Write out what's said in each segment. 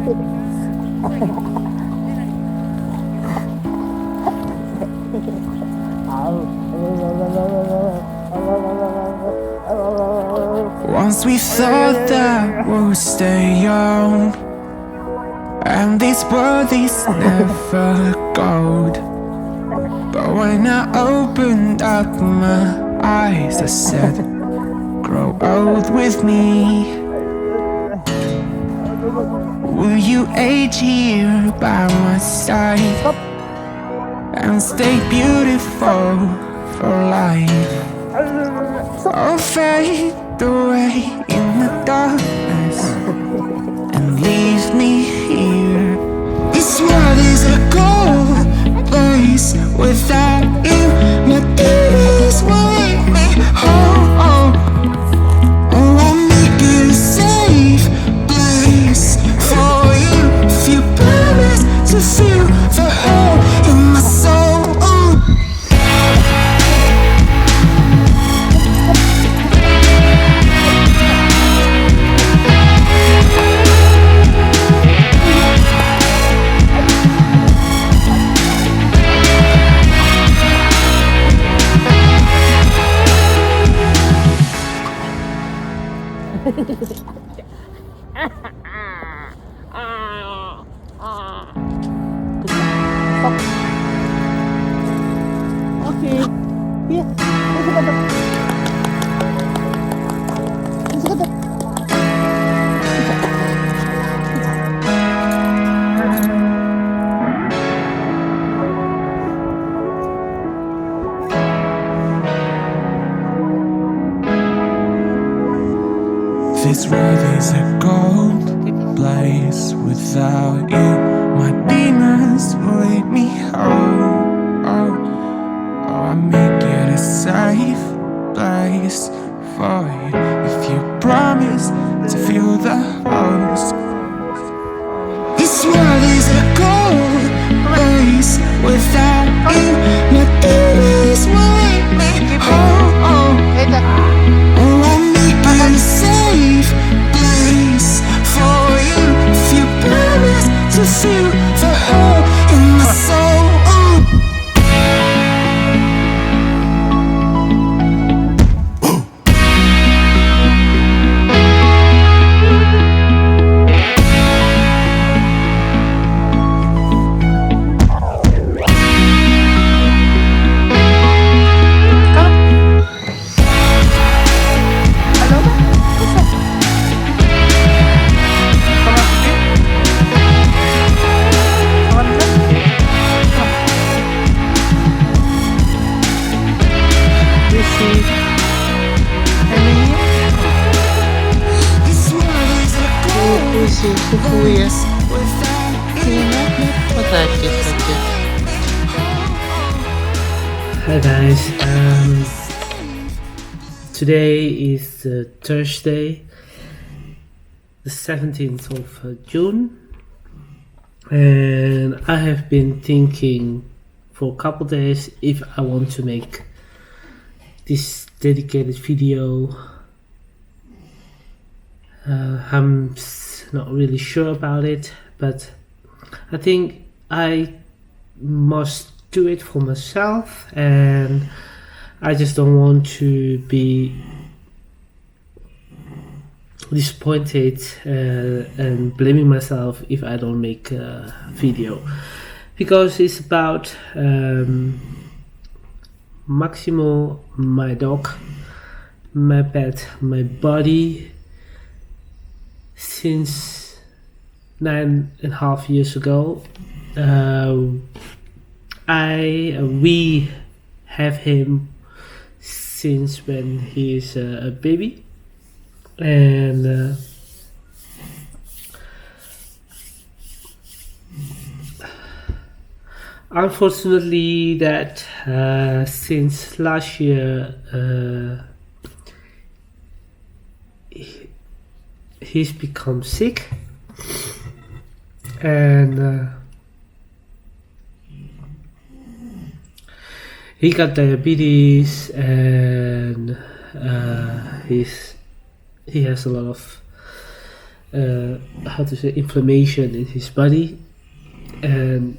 Once we thought that we'll stay young, and this world is never gold. But when I opened up my eyes, I said, grow old with me. Will you age here by my side and stay beautiful for life? Or fade away in the darkness and leave me here. This world is a cold place without you. My days will leave me home. Oh, I'll make it a safe place for you if you promise to feel the hole in my soul. Okay. Here. This world is a cold place without you. My demons will lead me home. I make it a safe place for you if you promise to feel the holes. This world is a cold place without you. My demons will lead me home. I make it a safe place for you if you promise to feel the hole in my soul. Сухуя. Вот такие кстати. Hi guys, today is Thursday, the 17th of June, and I have been thinking for a couple days if I want to make this dedicated video. I'm not really sure about it, but I think I must do it for myself, and I just don't want to be disappointed and blaming myself if I don't make a video, because it's about Maximo, my dog, my pet, my body. Since 9.5 years ago, we have him since when he is a baby, and unfortunately that since last year he's become sick, and he got diabetes, and he has a lot of how to say, inflammation in his body, and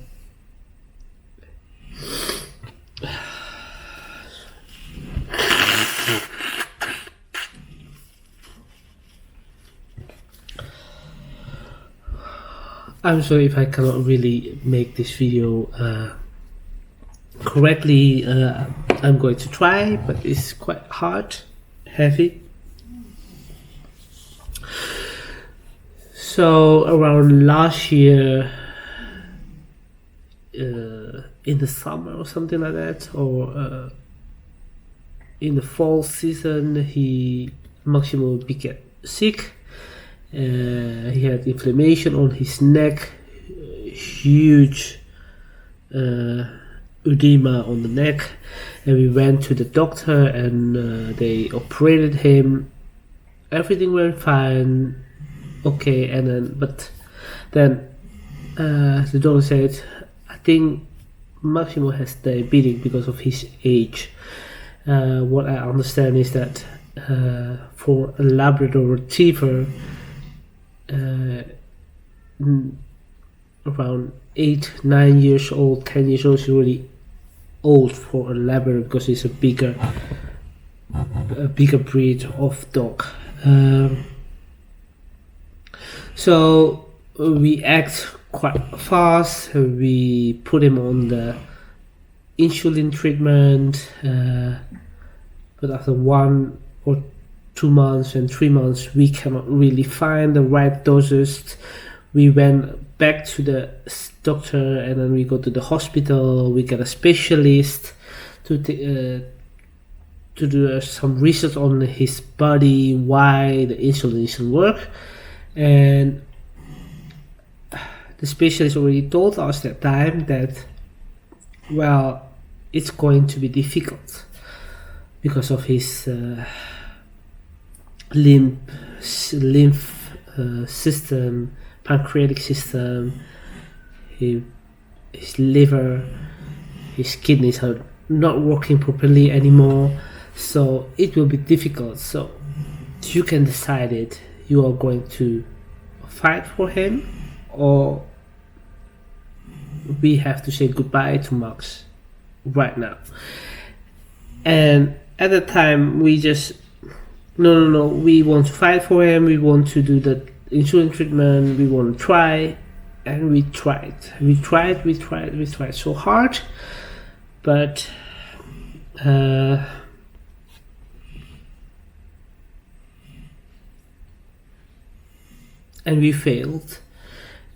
I'm sorry if I cannot really make this video correctly. I'm going to try, but it's quite hard, heavy. So around last year, in the summer or something like that, or in the fall season, Maximo became sick. He had inflammation on his neck, huge edema on the neck, and we went to the doctor and they operated him. Everything went fine, okay, and then the doctor said, I think Maximo has diabetes because of his age. What I understand is that for a Labrador Retriever, around 8-9 years old, 10 years old is really old for a Labrador because it's a bigger breed of dog. So we act quite fast. We put him on the insulin treatment, but after 1 or 2 months and 3 months, we cannot really find the right doses. We went back to the doctor, and then we go to the hospital. We get a specialist to do some research on his body, why the insulin doesn't work, and the specialist already told us that time that, well, it's going to be difficult because of his lymph system, pancreatic system, his liver, his kidneys are not working properly anymore, so it will be difficult. So you can decide it. You are going to fight for him, or we have to say goodbye to Max right now. And at the time we just no, we want to fight for him, we want to do the insulin treatment, we want to try, and we tried so hard, but and we failed.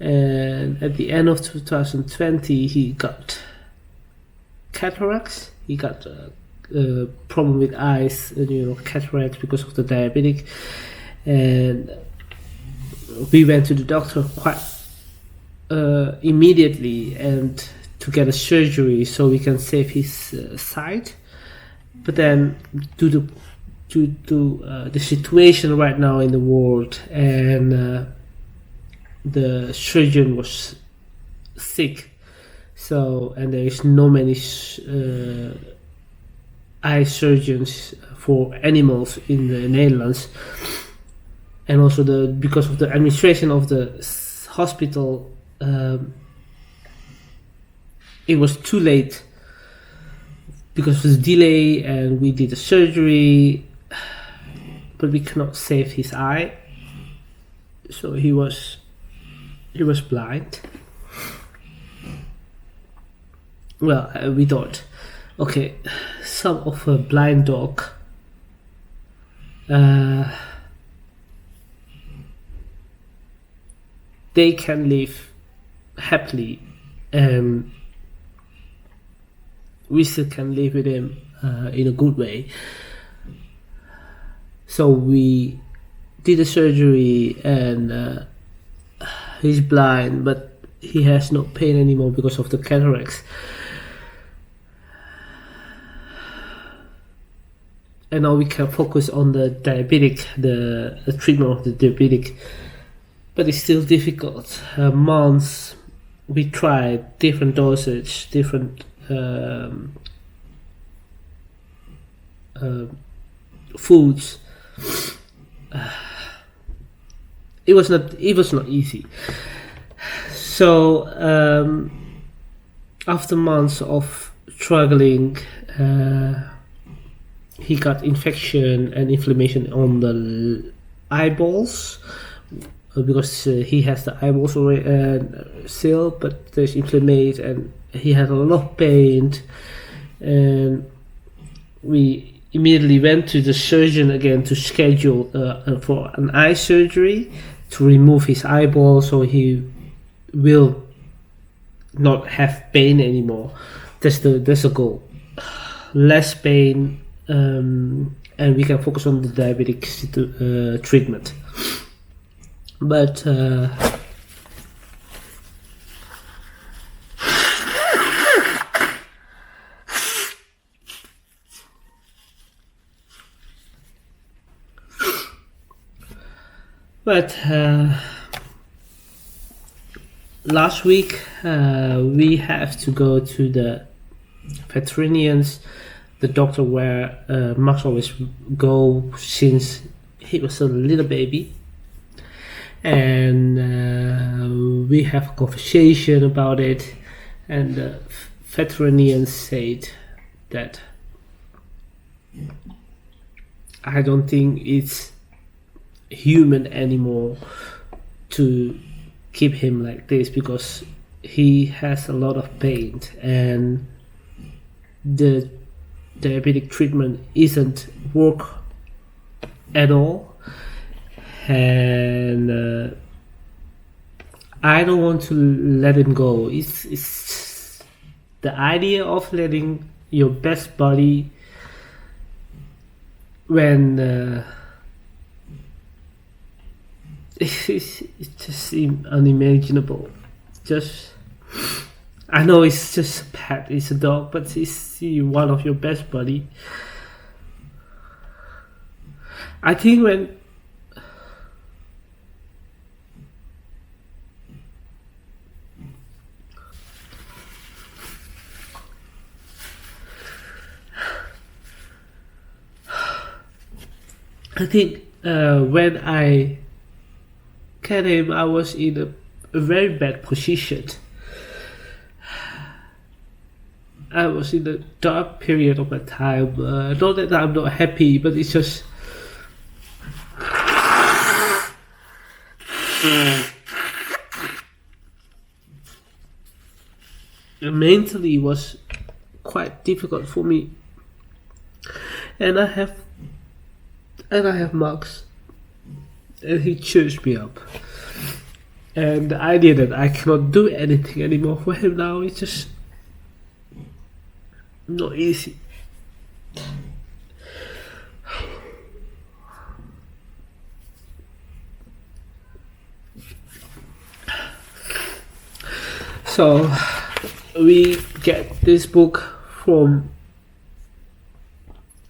And at the end of 2020 he got cataracts. He got a problem with eyes, cataracts because of the diabetic, and we went to the doctor quite immediately and to get a surgery so we can save his sight. But then due to the situation right now in the world, and the surgeon was sick, so, and there is no many eye surgeons for animals in the Netherlands, and also because of the administration of the hospital, it was too late because of the delay, and we did the surgery, but we cannot save his eye, so he was blind. Well, we thought, okay, some of a blind dog they can live happily, and we still can live with him in a good way. So we did the surgery, and he's blind, but he has no pain anymore because of the cataracts. And now we can focus on the diabetic, the treatment of the diabetic, but it's still difficult. Months we tried different dosage, different foods, it was not easy. So after months of struggling, he got infection and inflammation on the eyeballs, because he has the eyeballs already still, but there's inflammation, and he had a lot of pain. And we immediately went to the surgeon again to schedule for an eye surgery to remove his eyeball, so he will not have pain anymore. That's the goal. Less pain, and we can focus on the diabetic treatment. But last week we have to go to the veterinarians, the doctor where Max always go since he was a little baby, and we have a conversation about it, and the veterinarian said that I don't think it's human anymore to keep him like this, because he has a lot of pain and the diabetic treatment isn't work at all, and I don't want to let him go. It's the idea of letting your best buddy when it just seems unimaginable. Just, I know it's just a pet, it's a dog, but it's one of your best buddy. I think when when I got him, I was in a very bad position. I was in a dark period of my time. Not that I'm not happy, but it's just mentally was quite difficult for me. And I have Max, and he cheers me up. And the idea that I cannot do anything anymore for him now is just not easy. So we get this book from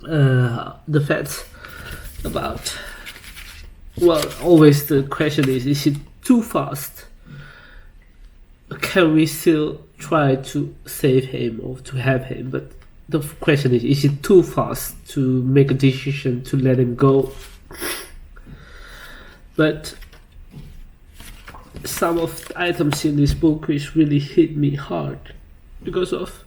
the vets about, well, always the question is it too fast? Can we still try to save him or to have him? But the question is it too fast to make a decision to let him go? But some of the items in this book which really hit me hard, because of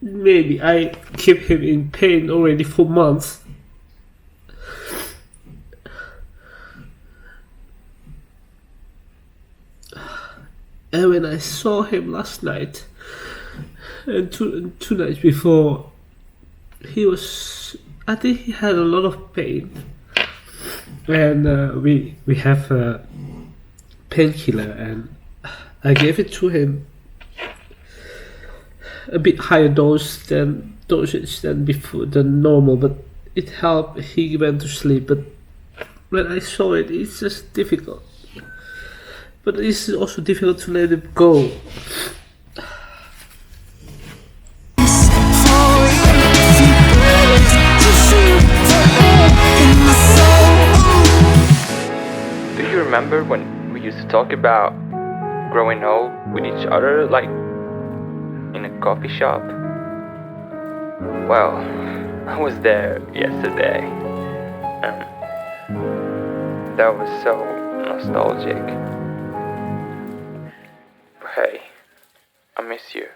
maybe I keep him in pain already for months. And when I saw him last night and two nights before, I think he had a lot of pain. And we have a painkiller, and I gave it to him a bit higher dosage than before, than normal, but it helped. He went to sleep, but when I saw it, it's just difficult. But it's also difficult to let it go. Do you remember when we used to talk about growing old with each other, like in a coffee shop? Well, I was there yesterday. That was so nostalgic. But hey, I miss you.